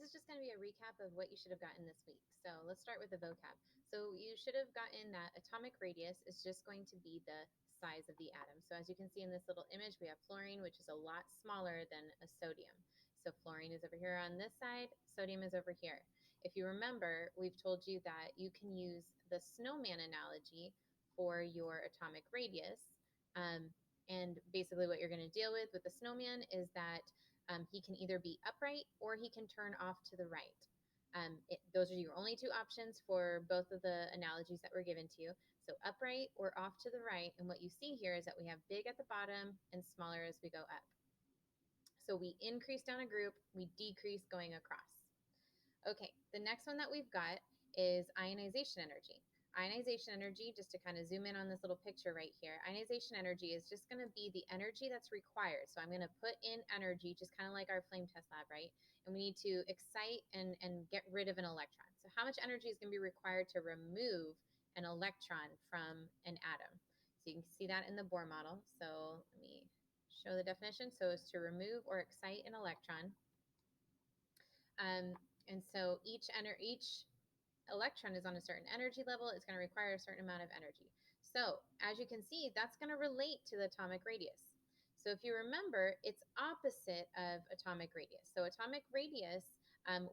is just going to be a recap of what you should have gotten this week. So let's start with the vocab. So you should have gotten that atomic radius is just going to be the size of the atom. So as you can see in this little image, we have fluorine, which is a lot smaller than a sodium. So fluorine is over here on this side, sodium is over here. If you remember, we've told you that you can use the snowman analogy for your atomic radius. And basically what you're going to deal with the snowman is that he can either be upright or he can turn off to the right. Those are your only two options for both of the analogies that were given to you. So upright or off to the right. And what you see here is that we have big at the bottom and smaller as we go up. So we increase down a group, we decrease going across. Okay, the next one that we've got is ionization energy. Ionization energy, just to kind of zoom in on this little picture right here, ionization energy is just going to be the energy that's required. So I'm going to put in energy, just kind of like our flame test lab, right? And we need to excite and get rid of an electron. So how much energy is going to be required to remove an electron from an atom? So you can see that in the Bohr model. So let me show the definition. So it's to remove or excite an electron. And so each electron is on a certain energy level. It's going to require a certain amount of energy. So as you can see, that's going to relate to the atomic radius. So if you remember, it's opposite of atomic radius. So atomic radius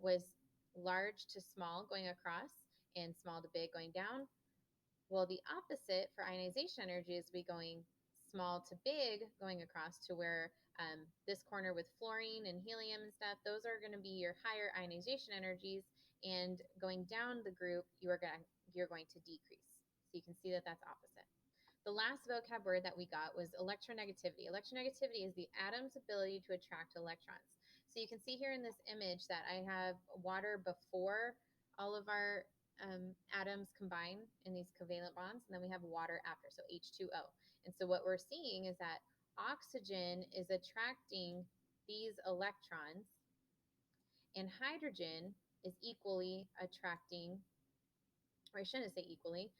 was large to small going across and small to big going down. Well, the opposite for ionization energy is we going small to big going across to where this corner with fluorine and helium and stuff, those are going to be your higher ionization energies, and going down the group, you're going to decrease. So you can see that that's opposite. The last vocab word that we got was electronegativity. Electronegativity is the atom's ability to attract electrons. So you can see here in this image that I have water before all of our atoms combine in these covalent bonds, and then we have water after, so H2O. And so what we're seeing is that oxygen is attracting these electrons, and hydrogen is equally attracting, or I shouldn't say equally,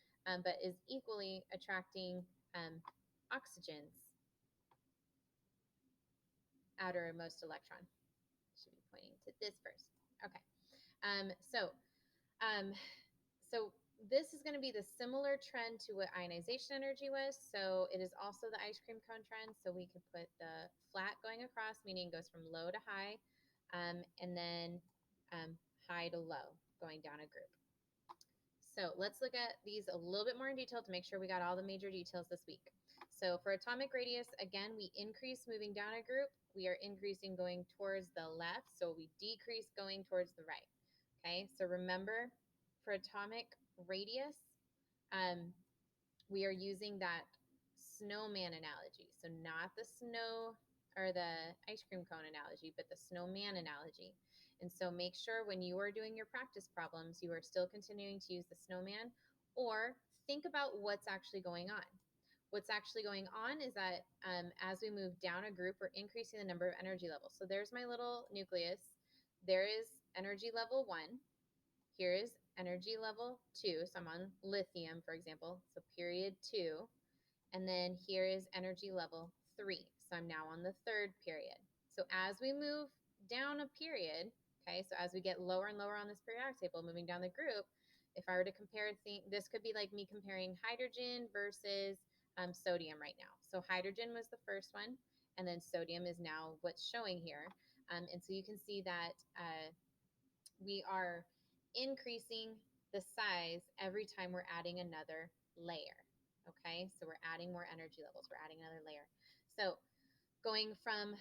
but is equally attracting oxygen's outermost electron. Should be pointing to this first. Okay. So this is going to be the similar trend to what ionization energy was. So it is also the ice cream cone trend. So we could put the flat going across, meaning it goes from low to high, and then high to low going down a group. So let's look at these a little bit more in detail to make sure we got all the major details this week. So for atomic radius, again, we increase moving down a group. We are increasing going towards the left, so we decrease going towards the right. Okay, so remember, for atomic radius, we are using that snowman analogy. So not the snow or the ice cream cone analogy, but the snowman analogy. And so make sure when you are doing your practice problems, you are still continuing to use the snowman, or think about what's actually going on. What's actually going on is that as we move down a group, we're increasing the number of energy levels. So there's my little nucleus. There is energy level 1. Here is energy level 2. So I'm on lithium, for example. So period 2. And then here is energy level 3. So I'm now on the third period. So as we move down a period, okay, so as we get lower and lower on this periodic table, moving down the group, if I were to compare, this could be like me comparing hydrogen versus sodium right now. So hydrogen was the first one, and then sodium is now what's showing here. And so you can see that we are increasing the size every time we're adding another layer. Okay, so we're adding more energy levels, we're adding another layer. So going from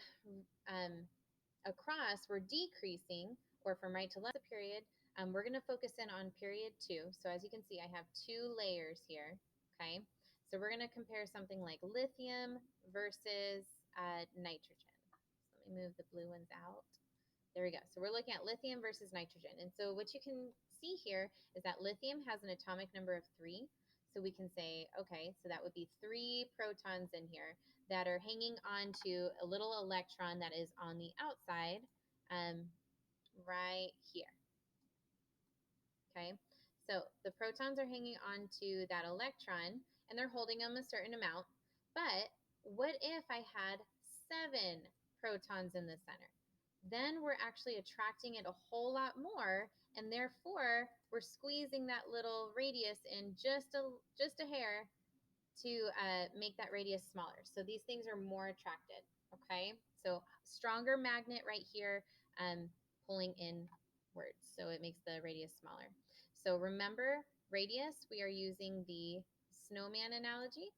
across, we're decreasing, or from right to left the period, we're going to focus in on period 2. So as you can see, I have 2 layers here. Okay, so we're going to compare something like lithium versus nitrogen. So let me move the blue ones out. There we go. So we're looking at lithium versus nitrogen. And so what you can see here is that lithium has an atomic number of 3. So we can say, okay, so that would be 3 protons in here that are hanging on to a little electron that is on the outside right here. Okay, so the protons are hanging on to that electron and they're holding them a certain amount. But what if I had 7 protons in the center? then we're actually attracting it a whole lot more, and therefore we're squeezing that little radius in just a hair to make that radius smaller. So these things are more attracted. Okay, so stronger magnet right here, pulling inwards, so it makes the radius smaller. So remember, radius, we are using the snowman analogy.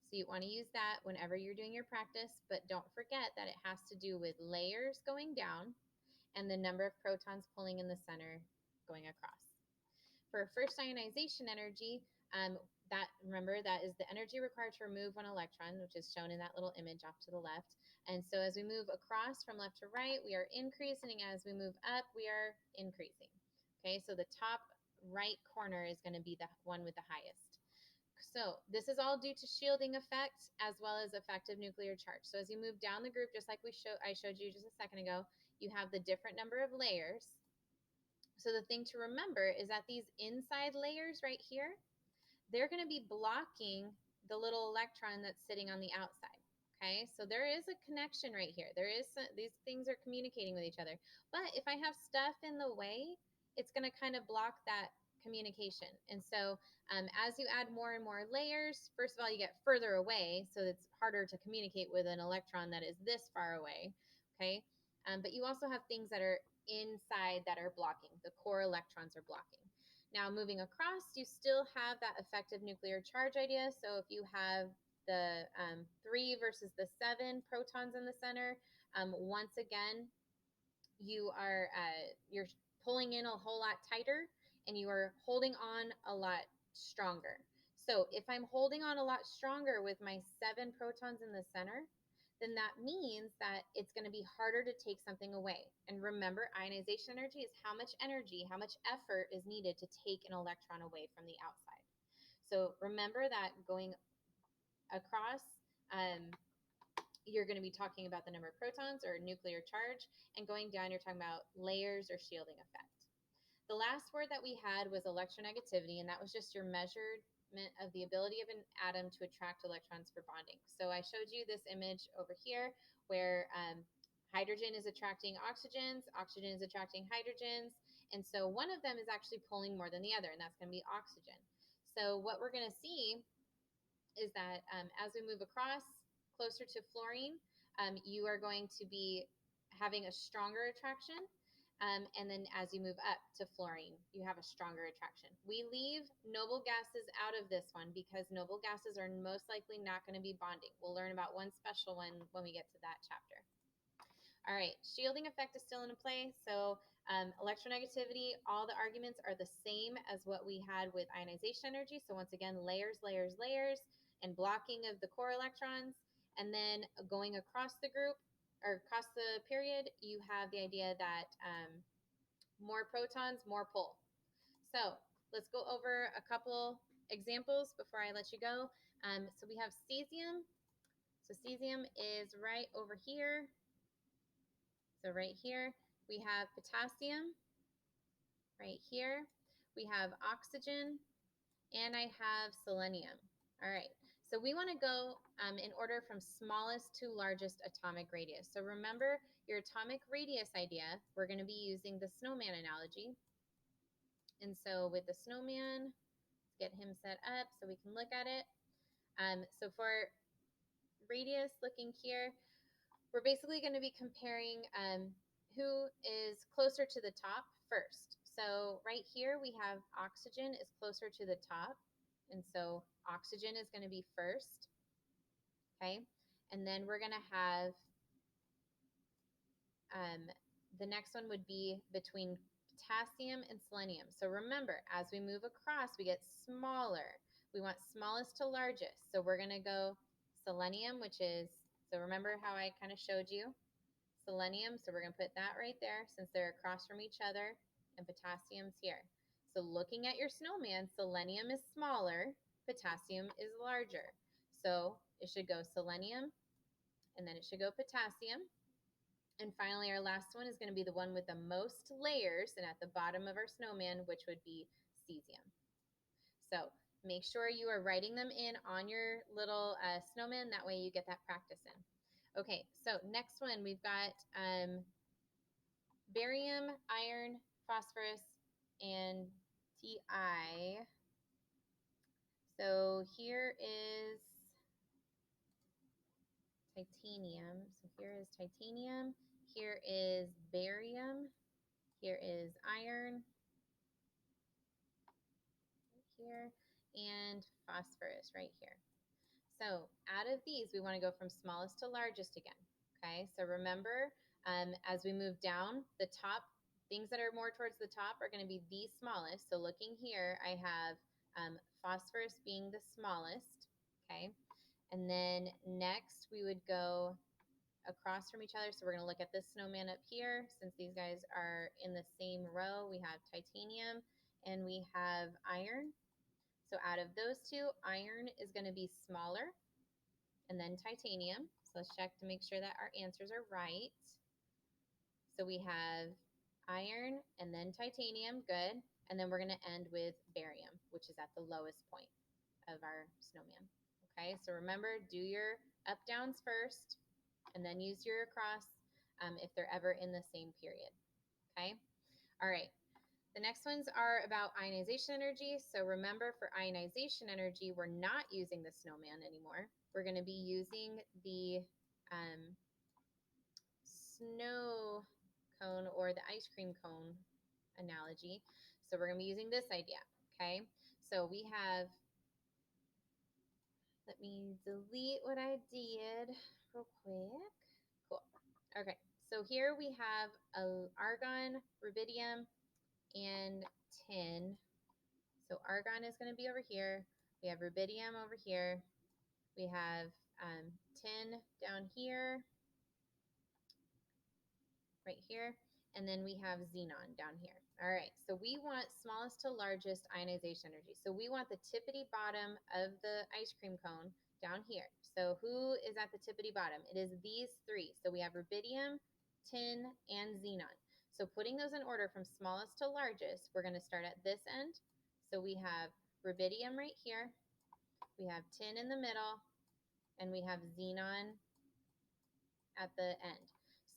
So you want to use that whenever you're doing your practice, but don't forget that it has to do with layers going down and the number of protons pulling in the center going across. For first ionization energy, that remember that is the energy required to remove one electron, which is shown in that little image off to the left. And so as we move across from left to right, we are increasing. As we move up, we are increasing. Okay, so the top right corner is going to be the one with the highest. So this is all due to shielding effect as well as effective nuclear charge. So as you move down the group, just like I showed you just a second ago, you have the different number of layers. So the thing to remember is that these inside layers right here, they're going to be blocking the little electron that's sitting on the outside. Okay, so there is a connection right here. These things are communicating with each other. But if I have stuff in the way, it's going to kind of block that communication. And so as you add more and more layers, first of all, you get further away, so it's harder to communicate with an electron that is this far away. Okay, but you also have things that are inside that are blocking. The core electrons are blocking. Now, moving across, you still have that effective nuclear charge idea. So if you have the 3 versus the 7 protons in the center, once again, you're pulling in a whole lot tighter, and you are holding on a lot stronger. So if I'm holding on a lot stronger with my 7 protons in the center, then that means that it's going to be harder to take something away. And remember, ionization energy is how much energy, how much effort is needed to take an electron away from the outside. So remember that going across, you're going to be talking about the number of protons or nuclear charge, and going down, you're talking about layers or shielding effect. The last word that we had was electronegativity, and that was just your measurement of the ability of an atom to attract electrons for bonding. So I showed you this image over here where hydrogen is attracting oxygens, oxygen is attracting hydrogens, and so one of them is actually pulling more than the other, and that's going to be oxygen. So what we're going to see is that as we move across closer to fluorine, you are going to be having a stronger attraction. And then as you move up to fluorine, you have a stronger attraction. We leave noble gases out of this one because noble gases are most likely not going to be bonding. We'll learn about one special one when we get to that chapter. All right, shielding effect is still in play. So electronegativity, all the arguments are the same as what we had with ionization energy. So once again, layers, layers, layers, and blocking of the core electrons. And then going across the group or across the period, you have the idea that more protons, more pull. So let's go over a couple examples before I let you go. So we have cesium. So cesium is right over here. So right here, we have potassium. Right here, we have oxygen, and I have selenium. All right, so we want to go in order from smallest to largest atomic radius. So remember your atomic radius idea, we're going to be using the snowman analogy. And so with the snowman, let's get him set up so we can look at it. So for radius, looking here, we're basically going to be comparing who is closer to the top first. So right here we have oxygen is closer to the top, and so oxygen is going to be first, okay? And then we're going to have the next one would be between potassium and selenium. So remember, as we move across, we get smaller. We want smallest to largest. So we're going to go selenium, which is, so remember how I kind of showed you selenium. So we're going to put that right there since they're across from each other, and potassium's here. So looking at your snowman, selenium is smaller, potassium is larger. So it should go selenium, and then it should go potassium. And finally, our last one is going to be the one with the most layers, and at the bottom of our snowman, which would be cesium. So make sure you are writing them in on your little snowman. That way you get that practice in. Okay, so next one we've got barium, iron, phosphorus, and Ti. So here is titanium. So here is titanium. Here is barium. Here is iron. Right here. And phosphorus right here. So out of these, we want to go from smallest to largest again. Okay, so remember, as we move down, the top, things that are more towards the top are going to be the smallest. So looking here, I have phosphorus being the smallest. Okay, and then next we would go across from each other. So we're going to look at this snowman up here. Since these guys are in the same row, we have titanium and we have iron. So out of those two, iron is going to be smaller, and then titanium. So let's check to make sure that our answers are right. So we have iron and then titanium, good. And then we're going to end with barium, which is at the lowest point of our snowman. Okay, so remember, do your up downs first and then use your across if they're ever in the same period. Okay, all right. The next ones are about ionization energy. So remember, for ionization energy, we're not using the snowman anymore. We're going to be using the snow cone or the ice cream cone analogy. So we're going to be using this idea, okay? So we have, let me delete what I did real quick. Cool. Okay, so here we have argon, rubidium, and tin. So argon is going to be over here. We have rubidium over here. We have tin down here, right here. And then we have xenon down here. All right, so we want smallest to largest ionization energy. So we want the tippity bottom of the ice cream cone down here. So who is at the tippity bottom? It is these three. So we have rubidium, tin, and xenon. So putting those in order from smallest to largest, we're going to start at this end. So we have rubidium right here. We have tin in the middle, and we have xenon at the end.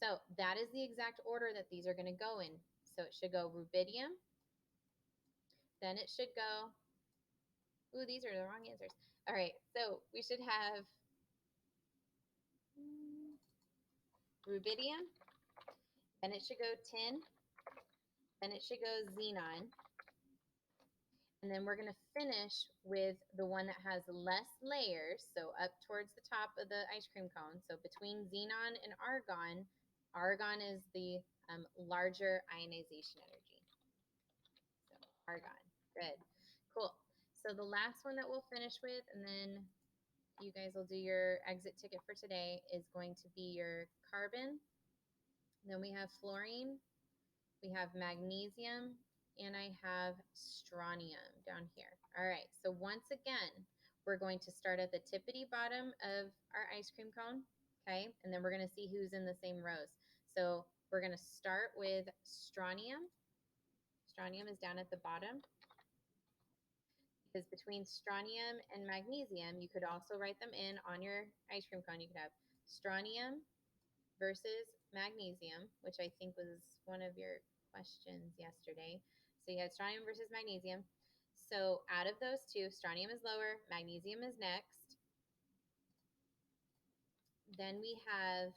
So that is the exact order that these are going to go in. So it should go rubidium, then it should go, ooh, these are the wrong answers. All right, so we should have rubidium, then it should go tin, then it should go xenon, and then we're going to finish with the one that has less layers, so up towards the top of the ice cream cone. So between xenon and argon, argon is the larger ionization energy. So argon, good, cool. So the last one that we'll finish with, and then you guys will do your exit ticket for today, is going to be your carbon. Then we have fluorine, we have magnesium, and I have strontium down here. All right, so once again, we're going to start at the tippity bottom of our ice cream cone, okay? And then we're going to see who's in the same rows. So we're going to start with strontium. Strontium is down at the bottom. Because between strontium and magnesium, you could also write them in on your ice cream cone. You could have strontium versus magnesium, which I think was one of your questions yesterday. So you had strontium versus magnesium. So out of those two, strontium is lower, magnesium is next. Then we have,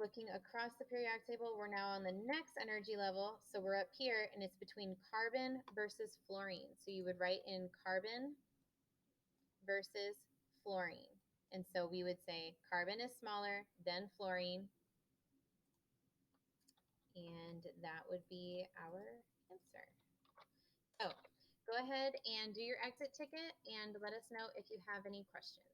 looking across the periodic table, we're now on the next energy level. So we're up here, and it's between carbon versus fluorine. So you would write in carbon versus fluorine. And so we would say carbon is smaller than fluorine, and that would be our answer. So go ahead and do your exit ticket and let us know if you have any questions.